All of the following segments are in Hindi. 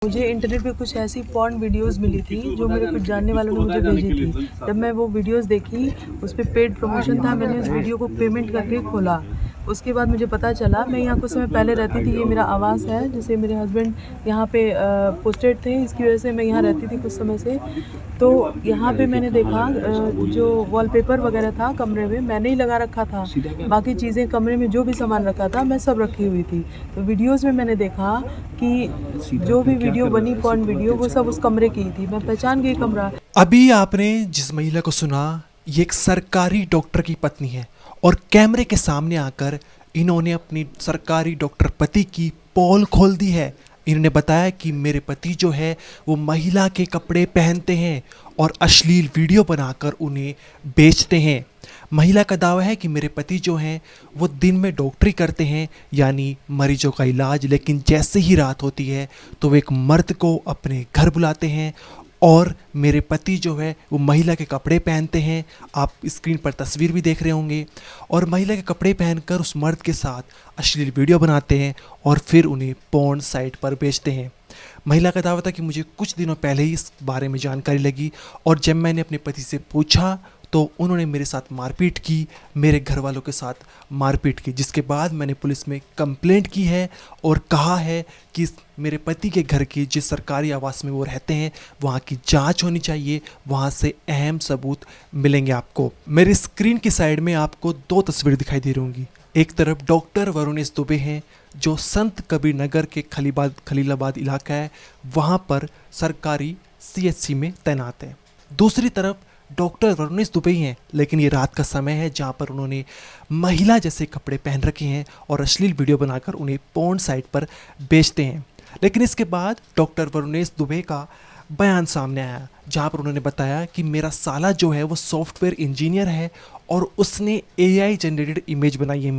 मुझे इंटरनेट पे कुछ ऐसी पॉर्न वीडियोस मिली थी जो मेरे कुछ जानने वालों ने मुझे भेजी थी। जब मैं वो वीडियोस देखी, उस पे पेड प्रमोशन था। मैंने उस वीडियो को पेमेंट करके खोला। उसके बाद मुझे पता चला, मैं यहाँ कुछ समय पहले रहती थी, ये मेरा आवास है। जैसे मेरे हस्बैंड यहाँ पे पोस्टेड थे, इसकी वजह से मैं यहाँ रहती थी कुछ समय से। तो यहाँ पे मैंने देखा जो वॉलपेपर वगैरह था कमरे में, मैंने ही लगा रखा था। बाकी चीज़ें कमरे में जो भी सामान रखा था मैं सब रखी हुई थी। तो वीडियोज़ में मैंने देखा कि जो भी वीडियो बनी पॉर्न वीडियो, वो सब उस कमरे की थी। मैं पहचान गई कमरा। अभी आपने जिस महिला को सुना, ये एक सरकारी डॉक्टर की पत्नी है और कैमरे के सामने आकर इन्होंने अपनी सरकारी डॉक्टर पति की पोल खोल दी है। इन्होंने बताया कि मेरे पति जो है वो महिला के कपड़े पहनते हैं और अश्लील वीडियो बनाकर उन्हें बेचते हैं। महिला का दावा है कि मेरे पति जो हैं वो दिन में डॉक्टरी करते हैं, यानी मरीजों का इलाज, लेकिन जैसे ही रात होती है तो वो एक मर्द को अपने घर बुलाते हैं और मेरे पति जो है वो महिला के कपड़े पहनते हैं। आप स्क्रीन पर तस्वीर भी देख रहे होंगे। और महिला के कपड़े पहनकर उस मर्द के साथ अश्लील वीडियो बनाते हैं और फिर उन्हें पोर्न साइट पर बेचते हैं। महिला का दावा था कि मुझे कुछ दिनों पहले ही इस बारे में जानकारी लगी और जब मैंने अपने पति से पूछा तो उन्होंने मेरे साथ मारपीट की, मेरे घर वालों के साथ मारपीट की, जिसके बाद मैंने पुलिस में कंप्लेंट की है और कहा है कि मेरे पति के घर की जिस सरकारी आवास में वो रहते हैं वहाँ की जांच होनी चाहिए, वहाँ से अहम सबूत मिलेंगे आपको। मेरी स्क्रीन की साइड में आपको दो तस्वीर दिखाई दे रही होंगी। एक तरफ डॉक्टर वरुणेश दुबे हैं जो संत कबीर नगर के खलीलाबाद इलाका है, वहाँ पर सरकारी CHC में तैनात है। दूसरी तरफ डॉक्टर वरुणेश दुबे हैं, लेकिन ये रात का समय है जहाँ पर उन्होंने महिला जैसे कपड़े पहन रखे हैं और अश्लील वीडियो बनाकर उन्हें पोर्न साइट पर बेचते हैं। लेकिन इसके बाद डॉक्टर वरुणेश दुबे का बयान सामने आया जहाँ पर उन्होंने बताया कि मेरा साला जो है वो सॉफ्टवेयर इंजीनियर है और उसने AI जनरेटेड इमेज बनाई है,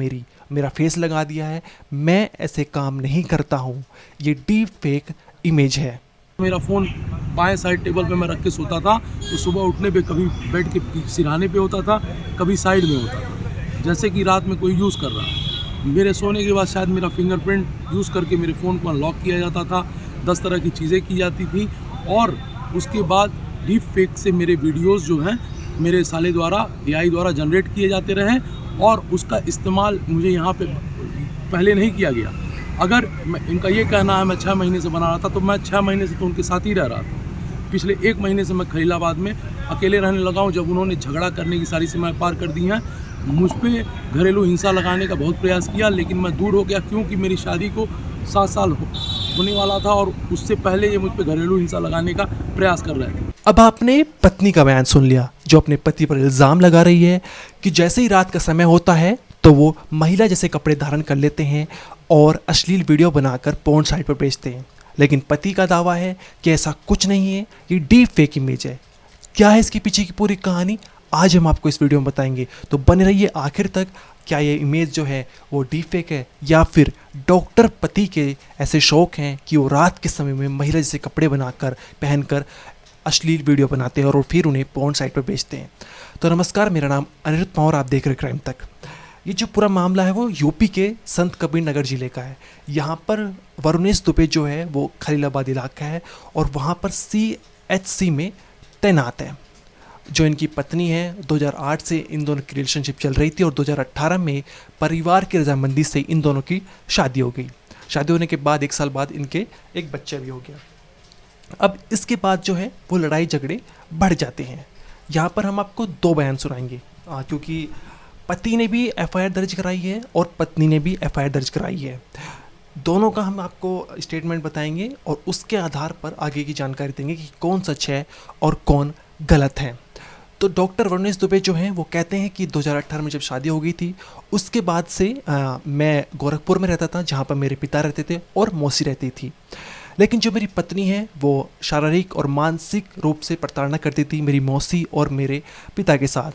मेरा फेस लगा दिया है, मैं ऐसे काम नहीं करता हूँ, ये डीप फेक इमेज है। मेरा फ़ोन बाएं साइड टेबल पे मैं रख के सोता था, तो सुबह उठने पे कभी बेड के सिरहाने पे होता था, कभी साइड में होता था, जैसे कि रात में कोई यूज़ कर रहा है। मेरे सोने के बाद शायद मेरा फिंगरप्रिंट यूज़ करके मेरे फ़ोन को अनलॉक किया जाता था, 10 तरह की चीज़ें की जाती थी और उसके बाद डीप फेक से मेरे वीडियोज़ जो हैं मेरे साले द्वारा AI द्वारा जनरेट किए जाते रहे और उसका इस्तेमाल मुझे यहाँ पे पहले नहीं किया गया। अगर इनका ये कहना है मैं 6 महीने से बना रहा था, तो मैं 6 महीने से तो उनके साथ ही रह रहा था। पिछले 1 महीने से मैं खलीलाबाद में अकेले रहने लगा हूँ, जब उन्होंने झगड़ा करने की सारी सीमाएं पार कर दी हैं। मुझ पे घरेलू हिंसा लगाने का बहुत प्रयास किया, लेकिन मैं दूर हो गया क्योंकि मेरी शादी को 7 साल होने वाला था और उससे पहले ये मुझ पे घरेलू हिंसा लगाने का प्रयास कर रहे थे। अब आपने पत्नी का बयान सुन लिया जो अपने पति पर इल्ज़ाम लगा रही है कि जैसे ही रात का समय होता है तो वो महिला जैसे कपड़े धारण कर लेते हैं और अश्लील वीडियो बनाकर पोर्न साइट पर बेचते हैं। लेकिन पति का दावा है कि ऐसा कुछ नहीं है, ये डीप फेक इमेज है। क्या है इसके पीछे की पूरी कहानी, आज हम आपको इस वीडियो में बताएंगे, तो बने रहिए आखिर तक। क्या ये इमेज जो है वो डीप फेक है या फिर डॉक्टर पति के ऐसे शौक हैं कि वो रात के समय में महिला जैसे कपड़े बनाकर पहनकर अश्लील वीडियो बनाते हैं और फिर उन्हें पोर्न साइट पर बेचते हैं। तो नमस्कार, मेरा नाम अनिरुद्ध पवार, आप देख रहे क्राइम तक। ये जो पूरा मामला है वो यूपी के संत कबीर नगर ज़िले का है। यहाँ पर वरुणेश दुबे जो है वो खलीलाबाद इलाका है और वहाँ पर CHC में तैनात है। जो इनकी पत्नी है, 2008 से इन दोनों की रिलेशनशिप चल रही थी और 2018 में परिवार की रजामंदी से इन दोनों की शादी हो गई। शादी होने के बाद 1 साल बाद इनके एक बच्चा भी हो गया। अब इसके बाद जो है वो लड़ाई झगड़े बढ़ जाते हैं। यहाँ पर हम आपको 2 बयान सुनाएंगे क्योंकि पति ने भी FIR दर्ज कराई है और पत्नी ने भी FIR दर्ज कराई है। दोनों का हम आपको स्टेटमेंट बताएंगे और उसके आधार पर आगे की जानकारी देंगे कि कौन सच है और कौन गलत है। तो डॉक्टर वरुणेश दुबे जो हैं वो कहते हैं कि 2018 में जब शादी हो गई थी उसके बाद से मैं गोरखपुर में रहता था जहाँ पर मेरे पिता रहते थे और मौसी रहती थी। लेकिन जो मेरी पत्नी है वो शारीरिक और मानसिक रूप से प्रताड़ना करती थी मेरी मौसी और मेरे पिता के साथ।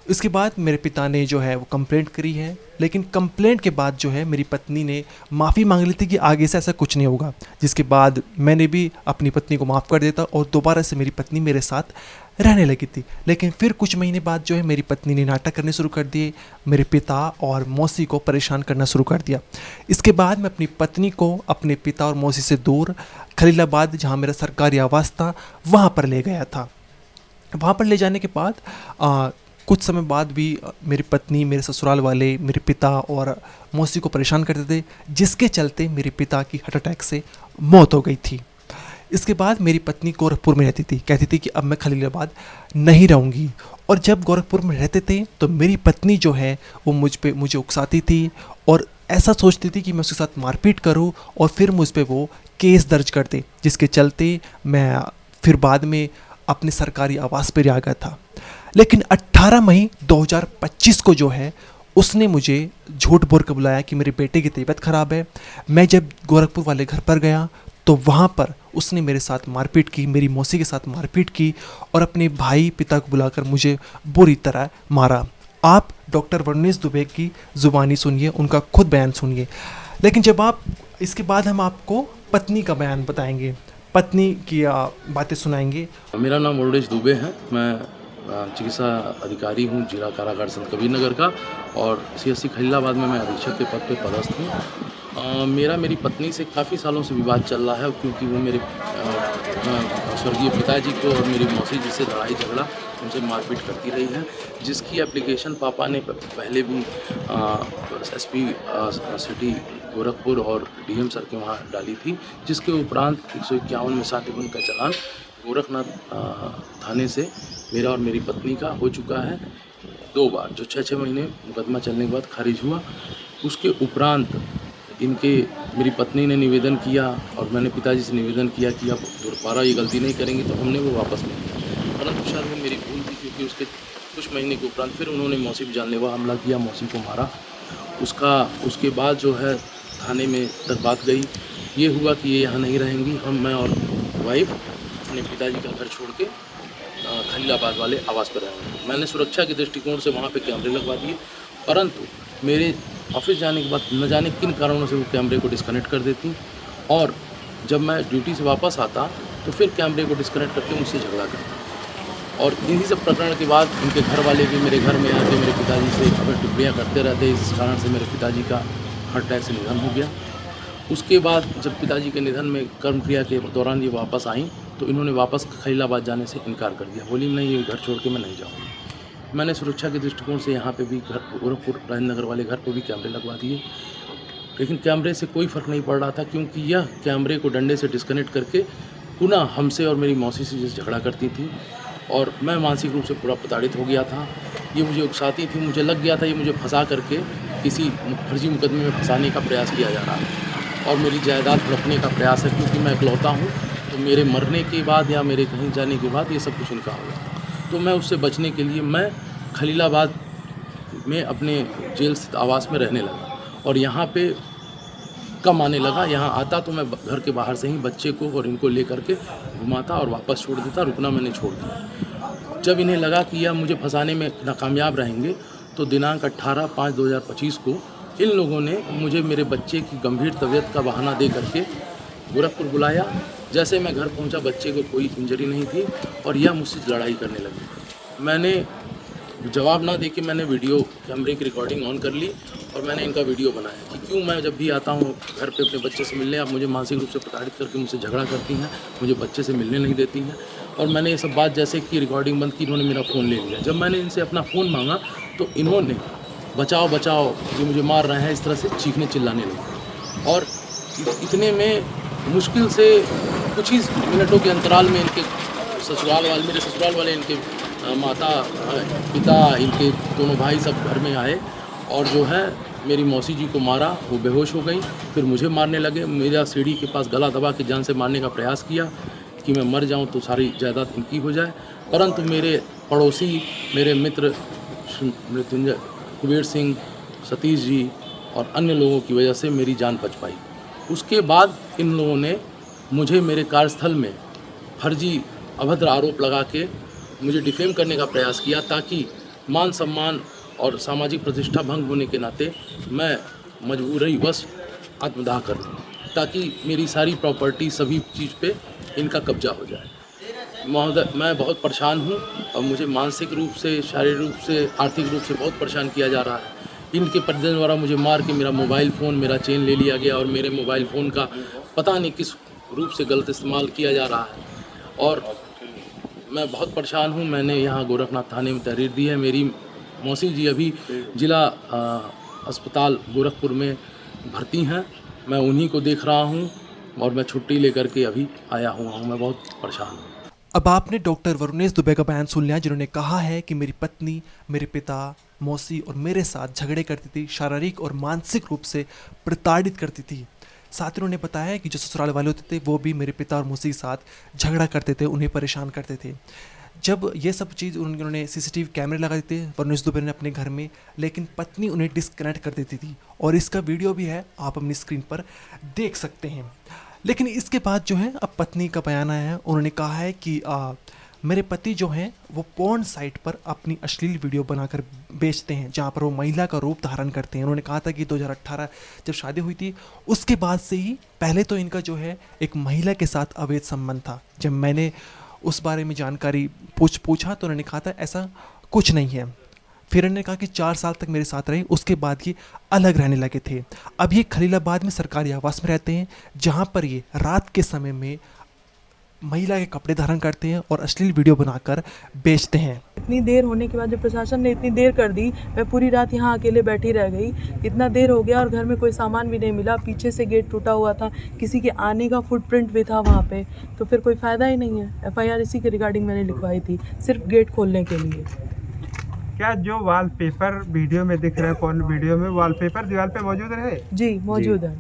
इसके बाद मेरे पिता ने जो है वो कंप्लेंट करी है, लेकिन कंप्लेंट के बाद जो है मेरी पत्नी ने माफ़ी मांग ली थी कि आगे से ऐसा कुछ नहीं होगा, जिसके बाद मैंने भी अपनी पत्नी को माफ़ कर देता और दोबारा से मेरी पत्नी मेरे साथ रहने लगी थी। लेकिन फिर कुछ महीने बाद जो है मेरी पत्नी ने नाटक करने शुरू कर दिए, मेरे पिता और मौसी को परेशान करना शुरू कर दिया। इसके बाद मैं अपनी पत्नी को अपने पिता और मौसी से दूर खलीलाबाद, जहाँ मेरा सरकारी आवास था, वहाँ पर ले गया था। वहाँ पर ले जाने के बाद कुछ समय बाद भी मेरी पत्नी, मेरे ससुराल वाले, मेरे पिता और मौसी को परेशान करते थे, जिसके चलते मेरे पिता की हार्ट अटैक से मौत हो गई थी। इसके बाद मेरी पत्नी गोरखपुर में रहती थी, कहती थी कि अब मैं खलीलाबाद नहीं रहूँगी। और जब गोरखपुर में रहते थे तो मेरी पत्नी जो है वो मुझे उकसाती थी और ऐसा सोचती थी कि मैं उसके साथ मारपीट करूँ और फिर मुझ पर वो केस दर्ज कर दे, जिसके चलते मैं फिर बाद में अपने सरकारी आवास पर आ गया था। लेकिन 18 मई 2025 को जो है उसने मुझे झूठ बोल कर बुलाया कि मेरे बेटे की तबीयत ख़राब है। मैं जब गोरखपुर वाले घर पर गया तो वहाँ पर उसने मेरे साथ मारपीट की, मेरी मौसी के साथ मारपीट की और अपने भाई पिता को बुलाकर मुझे बुरी तरह मारा। आप डॉक्टर वर्णेश दुबे की ज़ुबानी सुनिए, उनका खुद बयान सुनिए। लेकिन जब आप इसके बाद हम आपको पत्नी का बयान बताएंगे, पत्नी की बातें सुनाएंगे। मेरा नाम वर्णेश दुबे है। मैं चिकित्सा अधिकारी हूँ जिला कारागार संत कबीर नगर का और CSC खलीलाबाद में मैं अधीक्षक के पद पे पदस्थ हूँ। मेरा मेरी पत्नी से काफ़ी सालों से विवाद चल रहा है, क्योंकि वो मेरे स्वर्गीय पिताजी को और मेरी मौसी जी से लड़ाई झगड़ा, उनसे मारपीट करती रही है, जिसकी एप्लीकेशन पापा ने पहले भी SP सिटी गोरखपुर और DM सर के वहाँ डाली थी, जिसके उपरांत 151 में 7 का चालान गोरखनाथ थाने से मेरा और मेरी पत्नी का हो चुका है 2 बार, जो 6 महीने मुकदमा चलने के बाद खारिज हुआ। उसके उपरांत मेरी पत्नी ने निवेदन किया और मैंने पिताजी से निवेदन किया कि अब दोबारा ये गलती नहीं करेंगे, तो हमने वो वापस नहीं किया। परंतु शायद वो मेरी भूल थी, क्योंकि उसके कुछ महीने के उपरांत फिर उन्होंने मौसी पर जानलेवा हमला किया, मौसी को मारा। उसके बाद जो है थाने में तक बात गई, ये हुआ कि ये यहाँ नहीं रहेंगी। मैं और वाइफ अपने पिताजी का घर छोड़ के खलीलाबाद वाले आवास पर रहेंगे। मैंने सुरक्षा के दृष्टिकोण से वहाँ पे कैमरे लगवा दिए, परंतु मेरे ऑफिस जाने के बाद न जाने किन कारणों से वो कैमरे को डिस्कनेक्ट कर देती, और जब मैं ड्यूटी से वापस आता तो फिर कैमरे को डिस्कनेक्ट करके मुझसे झगड़ा करती। और इन्हीं सब प्रकरण के बाद उनके घर वाले भी मेरे घर में आके मेरे पिताजी से अगर टिप्पणियाँ करते रहते, इस कारण से मेरे पिताजी का हार्ट अटैक से निधन हो गया। उसके बाद जब पिताजी के निधन में कर्मक्रिया के दौरान ये वापस आई तो इन्होंने वापस खलीलाबाद जाने से इनकार कर दिया, बोली नहीं, ये घर छोड़ के मैं नहीं जाऊँगी। मैंने सुरक्षा के दृष्टिकोण से यहाँ पे भी घर गोरखपुर राजेंद्र नगर वाले घर पे भी कैमरे लगवा दिए, लेकिन कैमरे से कोई फ़र्क नहीं पड़ रहा था, क्योंकि यह कैमरे को डंडे से डिस्कनेक्ट करके पुनः हमसे और मेरी मौसी से झगड़ा करती थी और मैं मानसिक रूप से पूरा प्रताड़ित हो गया था। ये मुझे उकसाती थी, मुझे लग गया था ये मुझे फंसा करके किसी फर्जी मुकदमे में फंसाने का प्रयास किया जा रहा है और मेरी जायदाद हड़पने का प्रयास है, क्योंकि मैं इकलौता हूँ। तो मेरे मरने के बाद या मेरे कहीं जाने के बाद ये सब कुछ इनका होगा। तो मैं उससे बचने के लिए मैं खलीलाबाद में अपने जेल स्थित आवास में रहने लगा और यहाँ पे कम आने लगा। यहाँ आता तो मैं घर के बाहर से ही बच्चे को और इनको ले करके घुमाता और वापस छोड़ देता, रुकना मैंने छोड़ दिया। जब इन्हें लगा कि यह मुझे फंसाने में नाकामयाब रहेंगे तो दिनांक 18/5/2025 को इन लोगों ने मुझे मेरे बच्चे की गंभीर तबीयत का बहाना दे करके गोरखपुर बुलाया। जैसे मैं घर पहुंचा, बच्चे को कोई इंजरी नहीं थी और यह मुझसे लड़ाई करने लगी। मैंने जवाब ना दे के मैंने वीडियो कैमरे की रिकॉर्डिंग ऑन कर ली और मैंने इनका वीडियो बनाया कि क्यों मैं जब भी आता हूँ घर पे अपने बच्चे से मिलने, आप मुझे मानसिक रूप से प्रताड़ित करके मुझसे झगड़ा करती हैं, मुझे बच्चे से मिलने नहीं देती हैं। और मैंने ये सब बात जैसे कि रिकॉर्डिंग बंद की, इन्होंने मेरा फ़ोन ले लिया। जब मैंने इनसे अपना फ़ोन मांगा तो इन्होंने बचाओ बचाओ, ये मुझे मार रहे हैं, इस तरह से चीखने चिल्लाने लगे। और इतने में मुश्किल से कुछ ही मिनटों के अंतराल में इनके मेरे ससुराल वाले इनके माता पिता, इनके दोनों भाई सब घर में आए और जो है मेरी मौसी जी को मारा। वो बेहोश हो गई, फिर मुझे मारने लगे। मेरा सीढ़ी के पास गला दबा के जान से मारने का प्रयास किया कि मैं मर जाऊं तो सारी जायदाद इनकी हो जाए। परंतु मेरे पड़ोसी, मेरे मित्र मृत्युंजय, कुबेर सिंह, सतीश जी और अन्य लोगों की वजह से मेरी जान बच पाई। उसके बाद इन लोगों ने मुझे मेरे कार्यस्थल में फर्जी अभद्र आरोप लगा के मुझे डिफेम करने का प्रयास किया, ताकि मान सम्मान और सामाजिक प्रतिष्ठा भंग होने के नाते मैं मजबूरीवश आत्मदाह कर लूँ, ताकि मेरी सारी प्रॉपर्टी सभी चीज़ पे इनका कब्जा हो जाए। महोदय, मैं बहुत परेशान हूँ और मुझे मानसिक रूप से, शारीरिक रूप से, आर्थिक रूप से बहुत परेशान किया जा रहा है। इनके परिजन द्वारा मुझे मार के मेरा मोबाइल फ़ोन, मेरा चेन ले लिया गया और मेरे मोबाइल फ़ोन का पता नहीं किस रूप से गलत इस्तेमाल किया जा रहा है और मैं बहुत परेशान हूँ। मैंने यहाँ गोरखनाथ थाने में तहरीर दी है। मेरी मौसी जी अभी जिला अस्पताल गोरखपुर में भर्ती हैं। मैं उन्हीं को देख रहा हूँ और मैं छुट्टी लेकर के अभी आया हुआ हूँ। मैं बहुत परेशान हूँ। अब आपने डॉक्टर वरुणेश दुबे का बयान सुन लिया, जिन्होंने कहा है कि मेरी पत्नी, मेरे पिता, मौसी और मेरे साथ झगड़े करती थी, शारीरिक और मानसिक रूप से प्रताड़ित करती थी। साथ ही उन्होंने बताया कि जो ससुराल वाले होते थे वो भी मेरे पिता और मौसी के साथ झगड़ा करते थे, उन्हें परेशान करते थे। जब ये सब चीज़ उन्होंने सीसीटीवी कैमरे लगा दिए थे वरुणेश दुबे ने अपने घर में, लेकिन पत्नी उन्हें डिस्कनेक्ट कर देती थी और इसका वीडियो भी है, आप अपनी स्क्रीन पर देख सकते हैं। लेकिन इसके बाद जो है अब पत्नी का बयान आया है। उन्होंने कहा है कि मेरे पति जो हैं वो पोर्न साइट पर अपनी अश्लील वीडियो बनाकर बेचते हैं, जहां पर वो महिला का रूप धारण करते हैं। उन्होंने कहा था कि 2018 जब शादी हुई थी उसके बाद से ही, पहले तो इनका जो है एक महिला के साथ अवैध संबंध था। जब मैंने उस बारे में जानकारी पूछा तो उन्होंने कहा था ऐसा कुछ नहीं है। फिर उन्होंने कहा कि 4 साल तक मेरे साथ रहे, उसके बाद ये अलग रहने लगे थे। अब ये खलीलाबाद में सरकारी आवास में रहते हैं, जहां पर ये रात के समय में महिला के कपड़े धारण करते हैं और अश्लील वीडियो बनाकर बेचते हैं। इतनी देर होने के बाद जब प्रशासन ने इतनी देर कर दी, मैं पूरी रात यहाँ अकेले बैठी रह गई। इतना देर हो गया और घर में कोई सामान भी नहीं मिला, पीछे से गेट टूटा हुआ था, किसी के आने का फुटप्रिंट भी था वहाँ पे, तो फिर कोई फ़ायदा ही नहीं है। FIR इसी के रिगार्डिंग मैंने लिखवाई थी, सिर्फ गेट खोलने के लिए। क्या जो वॉलपेपर वीडियो में दिख रहा है, फोन वीडियो में वॉलपेपर दीवार पे मौजूद है? जी मौजूद है।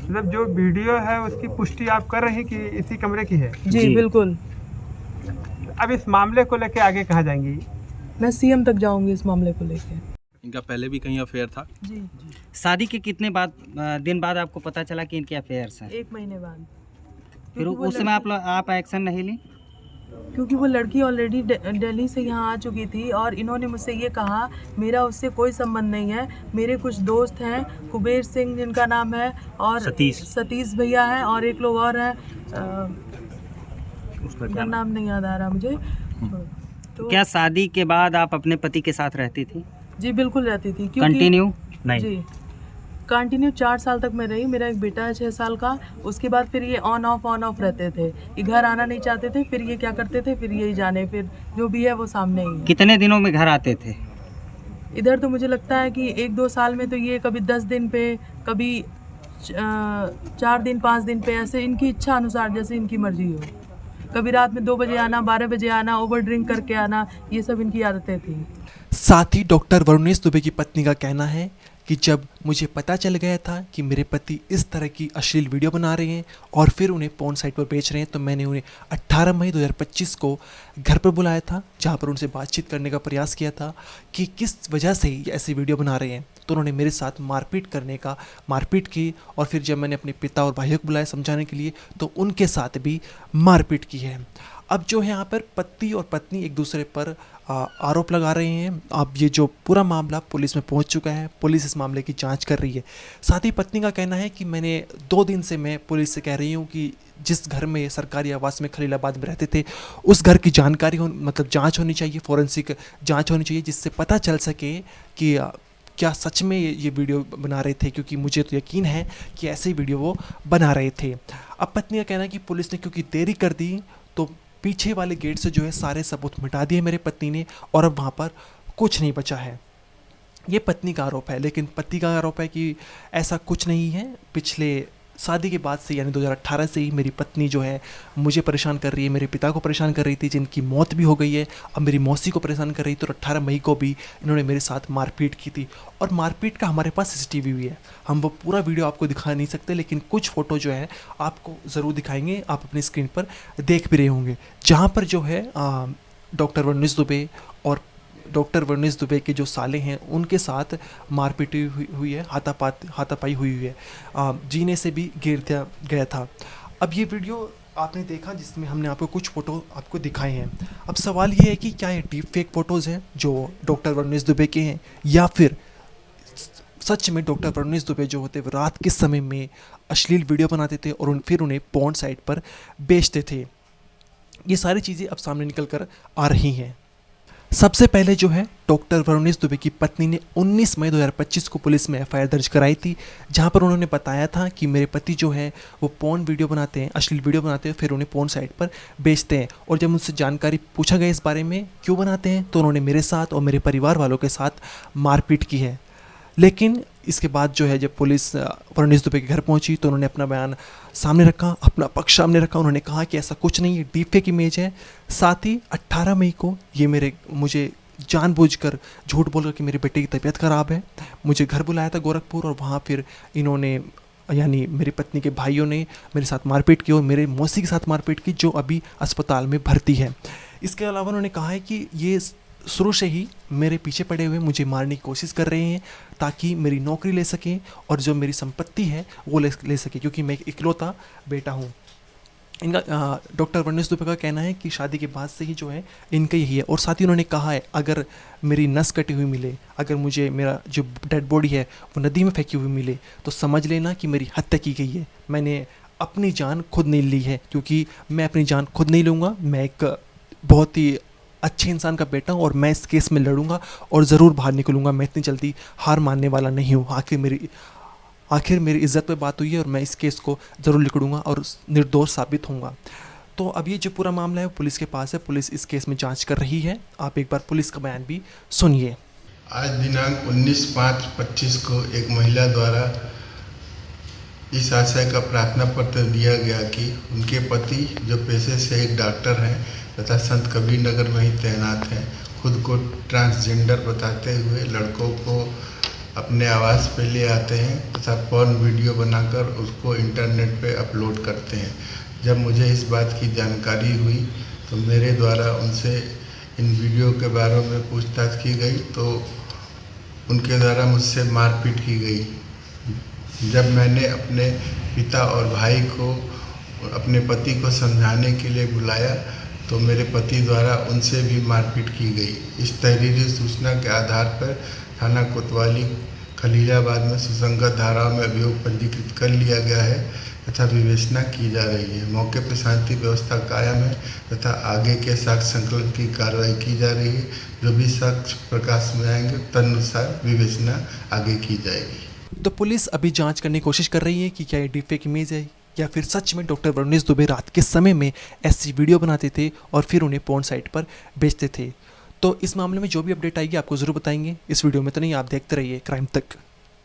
मतलब जो वीडियो है उसकी पुष्टि आप कर रही हैं कि इसी कमरे की है? जी बिल्कुल। अब इस मामले को लेके आगे कहाँ जाएंगी? मैं CM तक जाऊंगी इस मामले को लेके। इनका पहले भी कहीं अफेयर था? जी शादी के कितने दिन बाद आपको पता चला कि इनके अफेयर्स हैं? 1 महीने बाद। फिर उस समय आप एक्शन नहीं ली? क्योंकि वो लड़की ऑलरेडी दिल्ली से यहाँ आ चुकी थी और इन्होंने मुझसे ये कहा मेरा उससे कोई संबंध नहीं है। मेरे कुछ दोस्त हैं, कुबेर सिंह जिनका नाम है और सतीश भैया हैं और एक लोग और हैं, उनका नाम नहीं याद आ रहा मुझे। तो क्या शादी के बाद आप अपने पति के साथ रहती थी? जी बिल्कुल रहती थी। कंटिन्यू? नहीं जी कंटिन्यू 4 साल तक मैं रही। मेरा एक बेटा है 6 साल का। उसके बाद फिर ये ऑन ऑफ रहते थे। ये घर आना नहीं चाहते थे। फिर ये क्या करते थे, फिर यही जाने, फिर जो भी है वो सामने ही है। कितने दिनों में घर आते थे? इधर तो मुझे लगता है कि 1-2 साल में तो ये कभी 10 दिन पे, कभी 4 दिन 5 दिन पे, ऐसे इनकी इच्छा अनुसार, जैसे इनकी मर्जी हो। कभी रात में 2 बजे आना, 12 बजे आना, ओवर ड्रिंक करके आना, ये सब इनकी आदतें थी। साथ ही डॉक्टर वरुणेश दुबे की पत्नी का कहना है कि जब मुझे पता चल गया था कि मेरे पति इस तरह की अश्लील वीडियो बना रहे हैं और फिर उन्हें पोर्न साइट पर बेच रहे हैं, तो मैंने उन्हें 18 मई 2025 को घर पर बुलाया था, जहां पर उनसे बातचीत करने का प्रयास किया था कि किस वजह से ये ऐसी वीडियो बना रहे हैं। तो उन्होंने मेरे साथ मारपीट की और फिर जब मैंने अपने पिता और भाइयों को बुलाया समझाने के लिए, तो उनके साथ भी मारपीट की है। अब जो है यहाँ पर पति और पत्नी एक दूसरे पर आरोप लगा रहे हैं। अब ये जो पूरा मामला पुलिस में पहुंच चुका है, पुलिस इस मामले की जांच कर रही है। साथ ही पत्नी का कहना है कि मैंने 2 दिन से मैं पुलिस से कह रही हूँ कि जिस घर में सरकारी आवास में खलीलाबाद में रहते थे उस घर की जानकारी मतलब जांच होनी चाहिए, फॉरेंसिक जांच होनी चाहिए, जिससे पता चल सके कि क्या सच में ये वीडियो बना रहे थे, क्योंकि मुझे तो यकीन है कि ऐसे ही वीडियो वो बना रहे थे। अब पत्नी का कहना है कि पुलिस ने क्योंकि देरी कर दी तो पीछे वाले गेट से जो है सारे सबूत मिटा दिए मेरे पत्नी ने और अब वहाँ पर कुछ नहीं बचा है। ये पत्नी का आरोप है, लेकिन पति का आरोप है कि ऐसा कुछ नहीं है। पिछले शादी के बाद से यानी 2018 से ही मेरी पत्नी जो है मुझे परेशान कर रही है, मेरे पिता को परेशान कर रही थी, जिनकी मौत भी हो गई है। अब मेरी मौसी को परेशान कर रही थी। तो 18 मई को भी इन्होंने मेरे साथ मारपीट की थी और मारपीट का हमारे पास CCTV भी है। हम वो पूरा वीडियो आपको दिखा नहीं सकते, लेकिन कुछ फ़ोटो जो है आपको ज़रूर दिखाएंगे, आप अपनी स्क्रीन पर देख भी रहे होंगे, जहाँ पर जो है डॉक्टर वरुणेश दुबे और डॉक्टर वरुणेश दुबे के जो साले हैं उनके साथ मारपीट हुई है, हाथापाई हुई है, जीने से भी गिर दिया गया था। अब ये वीडियो आपने देखा जिसमें हमने आपको कुछ फ़ोटो आपको दिखाए हैं। अब सवाल ये है कि क्या ये डीप फेक फ़ोटोज़ हैं जो डॉक्टर वरुणेश दुबे के हैं, या फिर सच में डॉक्टर वरुणेश दुबे जो होते वो रात के समय में अश्लील वीडियो बनाते थे और फिर उन्हें पोर्न साइट पर बेचते थे। ये सारी चीज़ें अब सामने निकल कर आ रही हैं। सबसे पहले जो है डॉक्टर वरुणेश दुबे की पत्नी ने 19 मई 2025 को पुलिस में एफआईआर दर्ज कराई थी, जहां पर उन्होंने बताया था कि मेरे पति जो है वो पोर्न वीडियो बनाते हैं, अश्लील वीडियो बनाते हैं, फिर उन्हें पोर्न साइट पर बेचते हैं। और जब मुझसे जानकारी पूछा गया इस बारे में क्यों बनाते हैं, तो उन्होंने मेरे साथ और मेरे परिवार वालों के साथ मारपीट की है। लेकिन इसके बाद जो है जब पुलिस वरुणेश दुबे के घर पहुंची तो उन्होंने अपना बयान सामने रखा, अपना पक्ष सामने रखा। उन्होंने कहा कि ऐसा कुछ नहीं है, डीप फेक इमेज है। साथ ही 18 मई को ये मुझे जानबूझकर झूठ बोलकर कि मेरे बेटे की तबीयत ख़राब है, मुझे घर बुलाया था गोरखपुर, और वहाँ फिर इन्होंने यानी मेरी पत्नी के भाइयों ने मेरे साथ मारपीट की और मेरे मौसी के साथ मारपीट की, जो अभी अस्पताल में भर्ती है। इसके अलावा उन्होंने कहा है कि ये शुरू से ही मेरे पीछे पड़े हुए मुझे मारने की कोशिश कर रहे हैं ताकि मेरी नौकरी ले सकें और जो मेरी संपत्ति है वो ले सके, क्योंकि मैं एक इकलौता बेटा हूँ। इनका डॉक्टर वरुणेश दुबे का कहना है कि शादी के बाद से ही जो है इनका यही है। और साथ ही उन्होंने कहा है अगर मेरी नस कटी हुई मिले, अगर मुझे मेरा जो डेड बॉडी है वो नदी में फेंकी हुई मिले, तो समझ लेना कि मेरी हत्या की गई है। मैंने अपनी जान खुद नहीं ली है, क्योंकि मैं अपनी जान खुद नहीं लूँगा। मैं एक बहुत ही अच्छे इंसान का बेटा हूँ और मैं इस केस में लड़ूंगा और ज़रूर बाहर निकलूँगा। मैं इतनी जल्दी हार मानने वाला नहीं हूँ। आखिर मेरी इज्जत पे बात हुई है और मैं इस केस को ज़रूर निकलूँगा और निर्दोष साबित होऊंगा। तो अब ये जो पूरा मामला है वो पुलिस के पास है, पुलिस इस केस में जांच कर रही है। आप एक बार पुलिस का बयान भी सुनिए। आज दिनांक 19/5/25 को एक महिला द्वारा इस आशय का प्रार्थना पत्र दिया गया कि उनके पति जो पेशे से एक डॉक्टर हैं तथा संत कबीर नगर में ही तैनात हैं, खुद को ट्रांसजेंडर बताते हुए लड़कों को अपने आवास पे ले आते हैं तथा पोर्न वीडियो बनाकर उसको इंटरनेट पे अपलोड करते हैं। जब मुझे इस बात की जानकारी हुई तो मेरे द्वारा उनसे इन वीडियो के बारे में पूछताछ की गई, तो उनके द्वारा मुझसे मारपीट की गई। जब मैंने अपने पिता और भाई को अपने पति को समझाने के लिए बुलाया तो मेरे पति द्वारा उनसे भी मारपीट की गई। इस तहरीरी सूचना के आधार पर थाना कोतवाली खलीलाबाद में सुसंगत धाराओं में अभियोग पंजीकृत कर लिया गया है तथा विवेचना की जा रही है। मौके पर शांति व्यवस्था कायम है तथा आगे के साक्ष्य संकलन की कार्रवाई की जा रही है। जो भी साक्ष्य प्रकाश में आएंगे तदनुसार विवेचना आगे की जाएगी। तो पुलिस अभी जांच करने की कोशिश कर रही है कि क्या ये डीप फेक इमेज है या फिर सच में डॉक्टर वरुणेश दुबे रात के समय में ऐसी वीडियो बनाते थे और फिर उन्हें पोर्न साइट पर बेचते थे। तो इस मामले में जो भी अपडेट आएगी आपको ज़रूर बताएंगे। इस वीडियो में तो नहीं, आप देखते रहिए क्राइम तक।